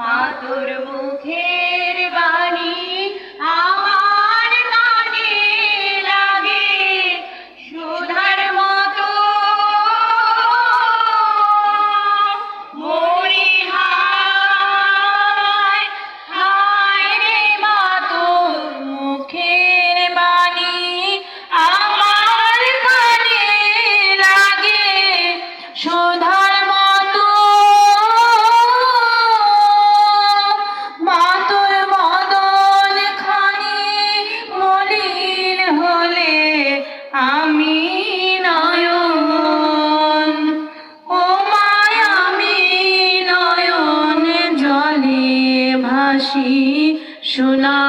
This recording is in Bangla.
মা তোর মুখের বাণী আমার কানে লাগে সুধার মতো মরি হায় হায় রে মা তোর মুখের বাণী আমার কানে লাগে সুধার মতো মা তোর বদন খানি মলিন হলে আমি নয়ন ও মায় আমি নয়ন জলে ভাসি সোনা